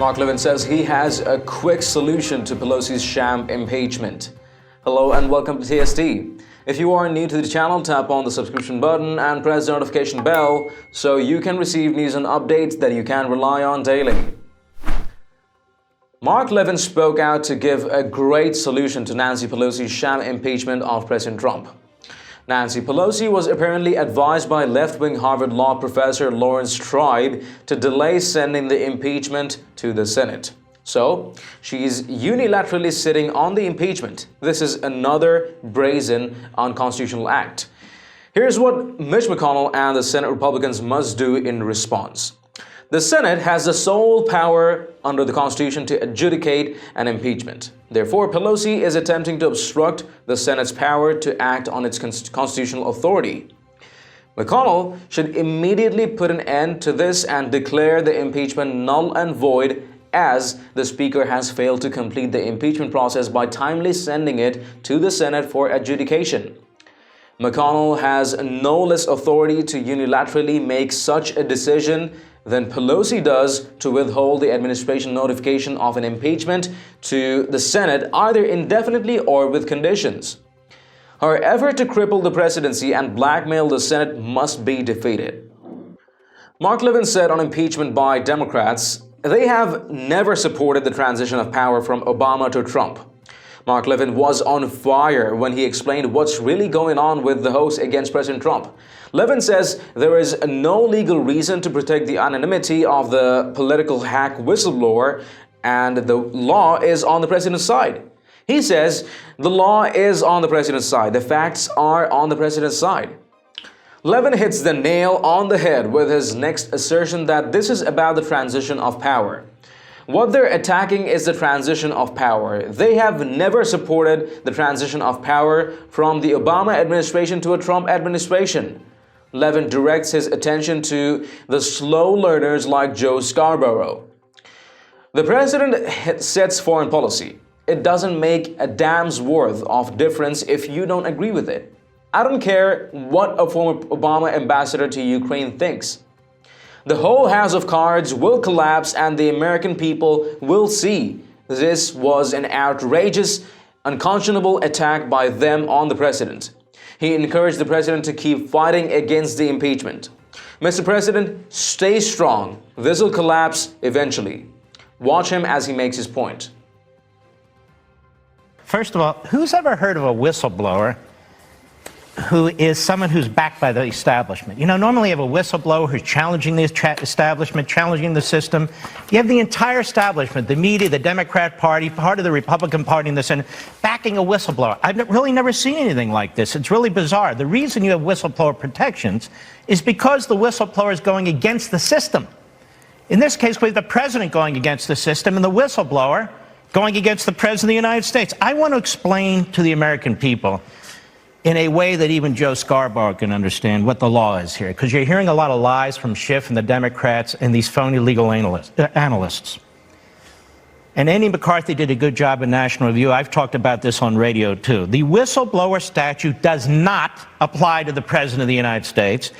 Mark Levin says he has a quick solution to Pelosi's sham impeachment. Hello and welcome to TST. If you are new to the channel, tap on the subscription button and press the notification bell so you can receive news and updates that you can rely on daily. Mark Levin spoke out to give a great solution to Nancy Pelosi's sham impeachment of President Trump. Nancy Pelosi was apparently advised by left-wing Harvard law professor Lawrence Tribe to delay sending the impeachment to the Senate. So, she's unilaterally sitting on the impeachment. This is another brazen, unconstitutional act. Here's what Mitch McConnell and the Senate Republicans must do in response. The Senate has the sole power under the Constitution to adjudicate an impeachment. Therefore, Pelosi is attempting to obstruct the Senate's power to act on its constitutional authority. McConnell should immediately put an end to this and declare the impeachment null and void, as the Speaker has failed to complete the impeachment process by timely sending it to the Senate for adjudication. McConnell has no less authority to unilaterally make such a decision than Pelosi does to withhold the administration notification of an impeachment to the Senate either indefinitely or with conditions. Her effort to cripple the presidency and blackmail the Senate must be defeated. Mark Levin said on impeachment by Democrats, they have never supported the transition of power from Obama to Trump. Mark Levin was on fire when he explained what's really going on with the hoax against President Trump. Levin says there is no legal reason to protect the anonymity of the political hack whistleblower, and the law is on the president's side. He says the law is on the president's side. The facts are on the president's side. Levin hits the nail on the head with his next assertion that this is about the transition of power. What they're attacking is the transition of power. They have never supported the transition of power from the Obama administration to a Trump administration. Levin directs his attention to the slow learners like Joe Scarborough. The president sets foreign policy. It doesn't make a damn's worth of difference if you don't agree with it. I don't care what a former Obama ambassador to Ukraine thinks. The whole house of cards will collapse and the American people will see this was an outrageous, unconscionable attack by them on the president. He encouraged the president to keep fighting against the impeachment. Mr. President, stay strong. This will collapse eventually. Watch him as he makes his point. First of all, who's ever heard of a whistleblower who is someone who's backed by the establishment? You know, normally you have a whistleblower who's challenging the establishment, challenging the system. You have the entire establishment, the media, the Democrat Party, part of the Republican Party in the Senate, backing a whistleblower. I've really never seen anything like this. It's really bizarre. The reason you have whistleblower protections is because the whistleblower is going against the system. In this case, we have the president going against the system and the whistleblower going against the president of the United States. I want to explain to the American people in a way that even Joe Scarborough can understand what the law is here, because you're hearing a lot of lies from Schiff and the Democrats and these phony legal analysts. And Andy McCarthy did a good job in National Review. I've talked about this on radio, too. The whistleblower statute does not apply to the President of the United States,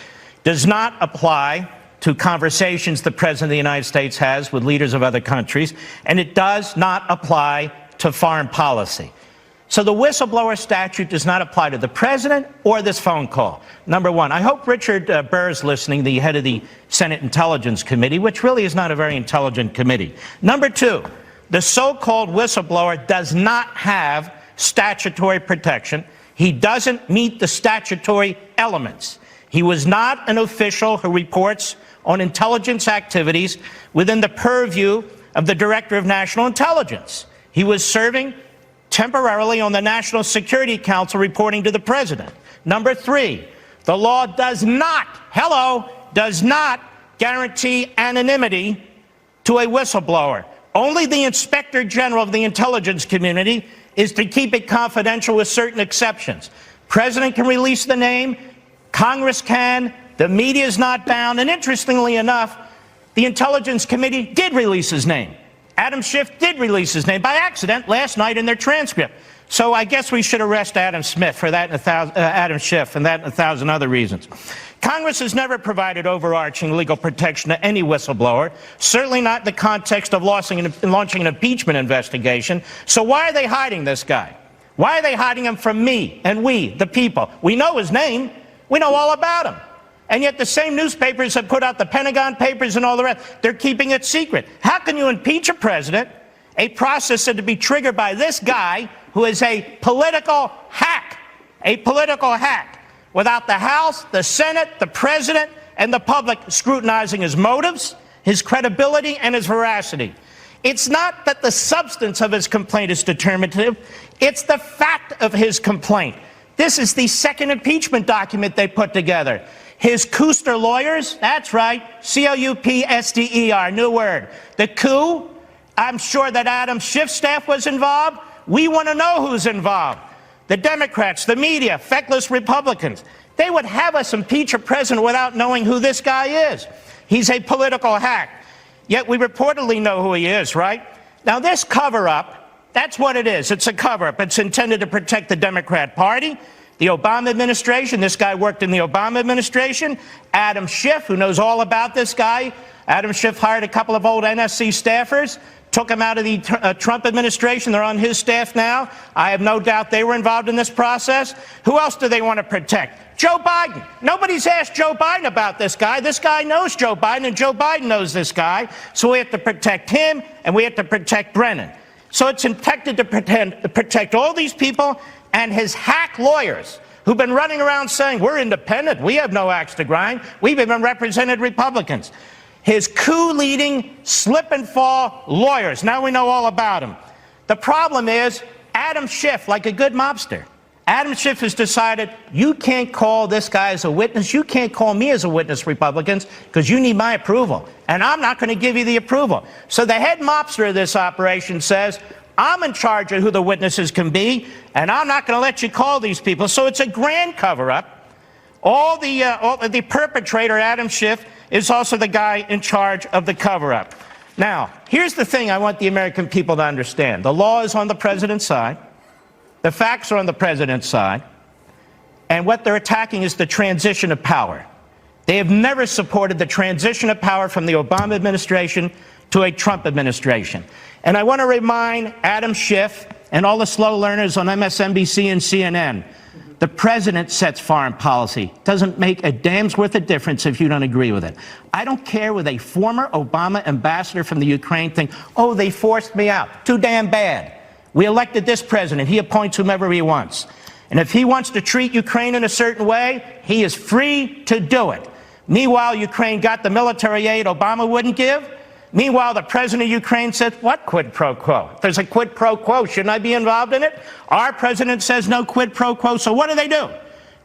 does not apply to conversations the President of the United States has with leaders of other countries, and it does not apply to foreign policy. So the whistleblower statute does not apply to the president or this phone call. Number one, I hope Richard Burr is listening, the head of the Senate Intelligence Committee, which really is not a very intelligent committee. Number two, the so-called whistleblower does not have statutory protection. He doesn't meet the statutory elements. He was not an official who reports on intelligence activities within the purview of the Director of National Intelligence. He was serving temporarily on the National Security Council reporting to the president. Number three, the law does not guarantee anonymity to a whistleblower. Only the Inspector General of the intelligence community is to keep it confidential with certain exceptions. President can release the name, Congress can, the media is not bound, and interestingly enough, the Intelligence Committee did release his name. Adam Schiff did release his name by accident last night in their transcript. So I guess we should arrest Adam Schiff for that and a thousand other reasons. Congress has never provided overarching legal protection to any whistleblower, certainly not in the context of launching an impeachment investigation. So why are they hiding this guy? Why are they hiding him from me and we, the people? We know his name. We know all about him. And yet the same newspapers that put out the Pentagon Papers and all the rest, they're keeping it secret. How can you impeach a president, a process said to be triggered by this guy who is a political hack, without the House, the Senate, the President, and the public scrutinizing his motives, his credibility, and his veracity? It's not that the substance of his complaint is determinative, it's the fact of his complaint. This is the second impeachment document they put together. His Kuster lawyers, that's right, C-O-U-P-S-T-E-R, new word. The coup, I'm sure that Adam Schiff's staff was involved. We want to know who's involved. The Democrats, the media, feckless Republicans. They would have us impeach a president without knowing who this guy is. He's a political hack. Yet we reportedly know who he is, right? Now this cover-up, that's what it is. It's a cover-up. It's intended to protect the Democrat Party, the Obama administration. This guy worked in the Obama administration. Adam Schiff, who knows all about this guy. Adam Schiff hired a couple of old NSC staffers, took him out of the Trump administration. They're on his staff now. I have no doubt they were involved in this process. Who else do they want to protect? Joe Biden. Nobody's asked Joe Biden about this guy. This guy knows Joe Biden, and Joe Biden knows this guy. So we have to protect him, and we have to protect Brennan. So it's intended to protect all these people and his hack lawyers who've been running around saying, we're independent, we have no axe to grind, we've even represented Republicans. His coup-leading slip-and-fall lawyers. Now we know all about him. The problem is, Adam Schiff, like a good mobster, Adam Schiff has decided, you can't call this guy as a witness, you can't call me as a witness, Republicans, because you need my approval, and I'm not going to give you the approval. So the head mobster of this operation says, I'm in charge of who the witnesses can be, and I'm not going to let you call these people. So it's a grand cover-up. The perpetrator, Adam Schiff, is also the guy in charge of the cover-up. Now, here's the thing I want the American people to understand. The law is on the president's side. The facts are on the president's side. And what they're attacking is the transition of power. They have never supported the transition of power from the Obama administration to a Trump administration. And I want to remind Adam Schiff and all the slow learners on MSNBC and CNN, the president sets foreign policy. Doesn't make a damn's worth of difference if you don't agree with it. I don't care with a former Obama ambassador from the Ukraine thing, oh, they forced me out. Too damn bad. We elected this president. He appoints whomever he wants. And if he wants to treat Ukraine in a certain way, he is free to do it. Meanwhile, Ukraine got the military aid Obama wouldn't give. Meanwhile, the president of Ukraine said, what quid pro quo? If there's a quid pro quo, shouldn't I be involved in it? Our president says no quid pro quo, so what do?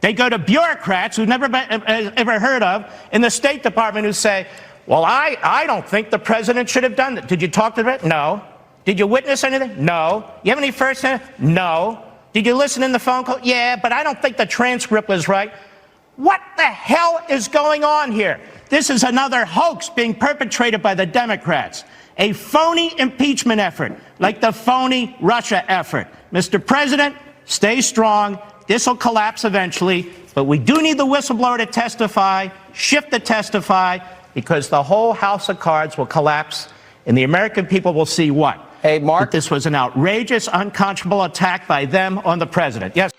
They go to bureaucrats who've never ever heard of in the State Department who say, well, I don't think the president should have done that. Did you talk to the president? No. Did you witness anything? No. You have any first-hand? No. Did you listen in the phone call? Yeah, but I don't think the transcript was right. What the hell is going on here? This is another hoax being perpetrated by the Democrats. A phony impeachment effort, like the phony Russia effort. Mr. President, stay strong. This will collapse eventually. But we do need the whistleblower to testify, Schiff to testify, because the whole house of cards will collapse, and the American people will see what? Hey, Mark. That this was an outrageous, unconscionable attack by them on the president. Yes.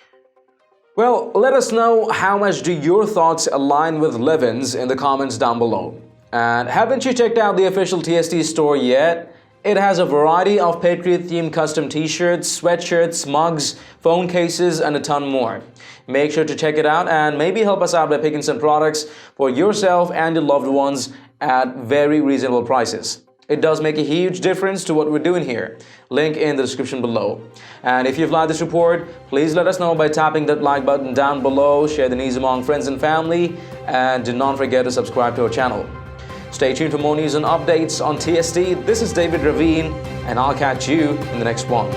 Well, let us know how much do your thoughts align with Levin's in the comments down below. And haven't you checked out the official TST store yet? It has a variety of Patriot-themed custom t-shirts, sweatshirts, mugs, phone cases, and a ton more. Make sure to check it out and maybe help us out by picking some products for yourself and your loved ones at very reasonable prices. It does make a huge difference to what we're doing here. Link in the description below. And if you've liked this report, please let us know by tapping that like button down below, share the news among friends and family, and do not forget to subscribe to our channel. Stay tuned for more news and updates on TST. This is David Ravine, and I'll catch you in the next one.